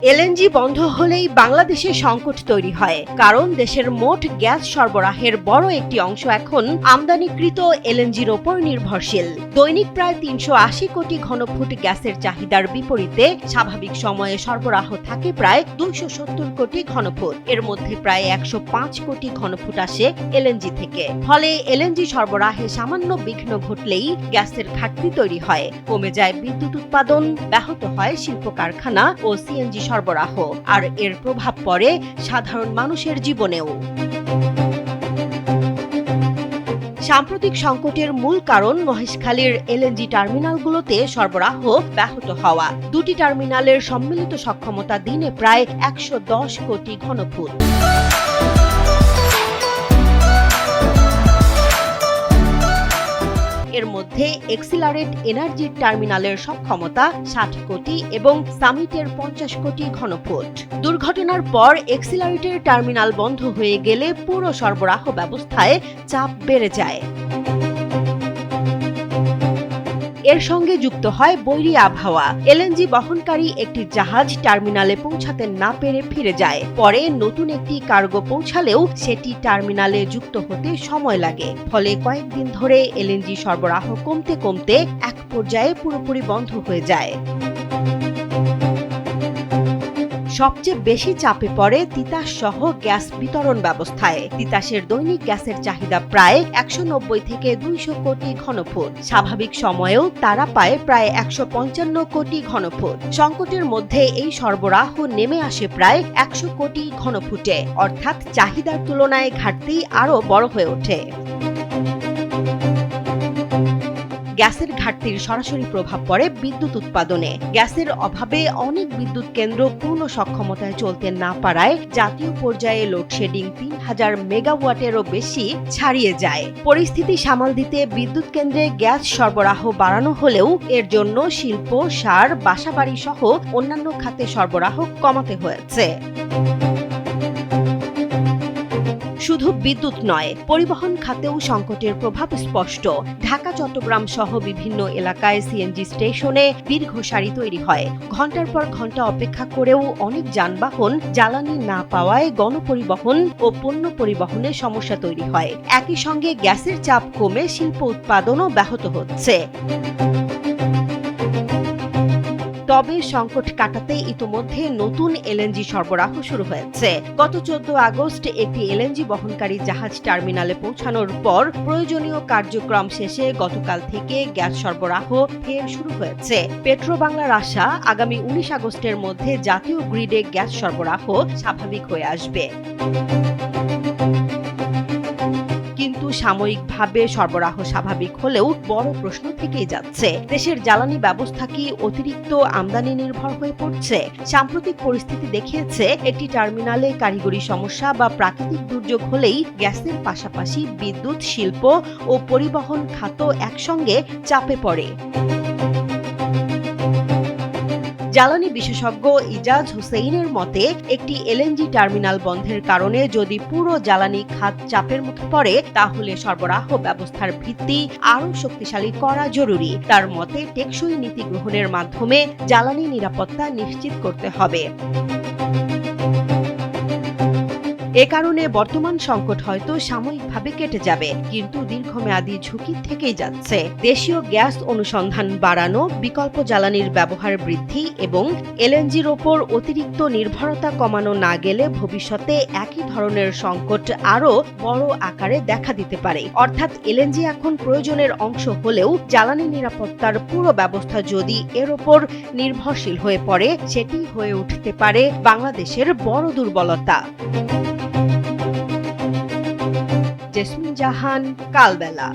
LNG বন্ধ হলেই বাংলাদেশে সংকট তৈরি হয়, কারণ দেশের মোট গ্যাস সরবরাহের বড় একটি অংশ এখন আমদানিকৃত এলএনজির ওপর নির্ভরশীল। দৈনিক প্রায় ৩৮০ কোটি ঘনফুট গ্যাসের চাহিদার বিপরীতে স্বাভাবিক সময়ে সরবরাহ থাকে প্রায় ২৭০ কোটি ঘনফুট। এর মধ্যে প্রায় ১০৫ কোটি ঘনফুট আসে এলএনজি থেকে। ফলে এলএনজি সরবরাহে সামান্য বিঘ্ন ঘটলেই গ্যাসের ঘাটতি তৈরি হয়, কমে যায় বিদ্যুৎ উৎপাদন, ব্যাহত হয় শিল্প কারখানা ও সিএনজি সরবরাহ, আর এর প্রভাব পড়ে সাধারণ মানুষের জীবনেও। সাম্প্রতিক সংকটের মূল কারণ মহেশখালীর এলএনজি টার্মিনালগুলোতে সরবরাহ ব্যাহত হওয়া। দুটি টার্মিনালের সম্মিলিত সক্ষমতা দিনে প্রায় ১১০ কোটি ঘনফুট। এর মধ্যে এক্সিলারেট এনার্জির টার্মিনালের সক্ষমতা ৬০ কোটি এবং সামিটের ৫০ কোটি ঘনফুট। দুর্ঘটনার পর এক্সিলারেটের টার্মিনাল বন্ধ হয়ে গেলে পুরো সরবরাহ ব্যবস্থায় চাপ বেড়ে যায়। এর সঙ্গে যুক্ত হয় বৈরী আবহাওয়া। এলএনজি বহনকারী একটি জাহাজ টার্মিনালে পৌঁছাতে না পেরে ফিরে যায়। পরে নতুন একটি কার্গো পৌঁছালেও সেটি টার্মিনালে যুক্ত হতে সময় লাগে। ফলে কয়েকদিন ধরে এলএনজি সরবরাহ কমতে কমতে এক পর্যায়ে পুরোপুরি বন্ধ হয়ে যায়। সবচেয়ে বেশি চাপে পড়ে তিতাস সহ গ্যাস বিতরণ ব্যবস্থায়। তিতাসের দৈনিক গ্যাসের চাহিদা প্রায় ১৯০ থেকে ২০০ কোটি ঘনফুট। স্বাভাবিক সময়েও তারা পায় প্রায় ১৫৫ কোটি ঘনফুট। সংকটের মধ্যে এই সরবরাহ নেমে আসে প্রায় ১০০ কোটি ঘনফুটে, অর্থাৎ চাহিদার তুলনায় ঘাটতি আরও বড় হয়ে ওঠে। গ্যাসের ঘাটতির সরাসরি প্রভাব পড়ে বিদ্যুৎ উৎপাদনে। গ্যাসের অভাবে অনেক বিদ্যুৎ কেন্দ্র পূর্ণ সক্ষমতায় চলতে না পারায় জাতীয় পর্যায়ে লোডশেডিং ৩০০০ মেগাওয়াটেরও বেশি ছাড়িয়ে যায়। পরিস্থিতি সামাল দিতে বিদ্যুৎ কেন্দ্রে গ্যাস সরবরাহ বাড়ানো হলেও এর জন্য শিল্প, সার, বাসাবাড়ি সহ অন্যান্য খাতে সরবরাহ কমাতে হয়েছে। শুধু বিদ্যুৎ নয়, পরিবহন খাতেও সংকটের প্রভাব স্পষ্ট। ঢাকা, চট্টগ্রাম সহ বিভিন্ন এলাকায় সিএনজি স্টেশনে দীর্ঘ সারি তৈরি হয়। ঘন্টার পর ঘন্টা অপেক্ষা করেও অনেক যানবাহন জ্বালানি না পাওয়ায় গণপরিবহন ও পণ্য পরিবহনে সমস্যা তৈরি হয়। একই সঙ্গে গ্যাসের চাপ কমে শিল্প উৎপাদনও ব্যাহত হচ্ছে। তবে সংকট কাটাতে ইতোমধ্যে নতুন এলএনজি সরবরাহ শুরু হয়েছে। গত ১৪ আগস্ট একটি এলএনজি বহনকারী জাহাজ টার্মিনালে পৌঁছানোর পর প্রয়োজনীয় কার্যক্রম শেষে গতকাল থেকে গ্যাস সরবরাহ ফের শুরু হয়েছে। পেট্রোবাংলার আশা, আগামী ১৯ আগস্টের মধ্যে জাতীয় গ্রিডে গ্যাস সরবরাহ স্বাভাবিক হয়ে আসবে। কিন্তু সাময়িকভাবে সরবরাহ স্বাভাবিক হলেও বড় প্রশ্ন থেকেই যাচ্ছে, দেশের জ্বালানি ব্যবস্থা কি অতিরিক্ত আমদানি নির্ভর হয়ে পড়ছে? সাম্প্রতিক পরিস্থিতি দেখিয়েছে, একটি টার্মিনালে কারিগরি সমস্যা বা প্রাকৃতিক দুর্যোগ হলেই গ্যাসের পাশাপাশি বিদ্যুৎ, শিল্প ও পরিবহন খাত একসঙ্গে চাপে পড়ে। জ্বালানি বিশেষজ্ঞ ইজাজ হুসেইনের মতে, একটি এলএনজি টার্মিনাল বন্ধের কারণে যদি পুরো জ্বালানি খাত চাপের মুখে পড়ে, তাহলে সরবরাহ ব্যবস্থার ভিত্তি আরও শক্তিশালী করা জরুরি। তার মতে, টেকসই নীতি গ্রহণের মাধ্যমে জ্বালানি নিরাপত্তা নিশ্চিত করতে হবে। এ কারণে বর্তমান সংকট হয়তো সাময়িকভাবে কেটে যাবে, কিন্তু দীর্ঘমেয়াদী ঝুঁকি থেকেই যাচ্ছে। দেশীয় গ্যাস অনুসন্ধান বাড়ানো, বিকল্প জ্বালানির ব্যবহার বৃদ্ধি এবং এলএনজির ওপর অতিরিক্ত নির্ভরতা কমানো না গেলে ভবিষ্যতে একই ধরনের সংকট আরও বড় আকারে দেখা দিতে পারে। অর্থাৎ এলএনজি এখন প্রয়োজনের অংশ হলেও জ্বালানি নিরাপত্তার পুরো ব্যবস্থা যদি এর ওপর নির্ভরশীল হয়ে পড়ে, সেটি হয়ে উঠতে পারে বাংলাদেশের বড় দুর্বলতা। জেসমিন জাহান, কালবেলা।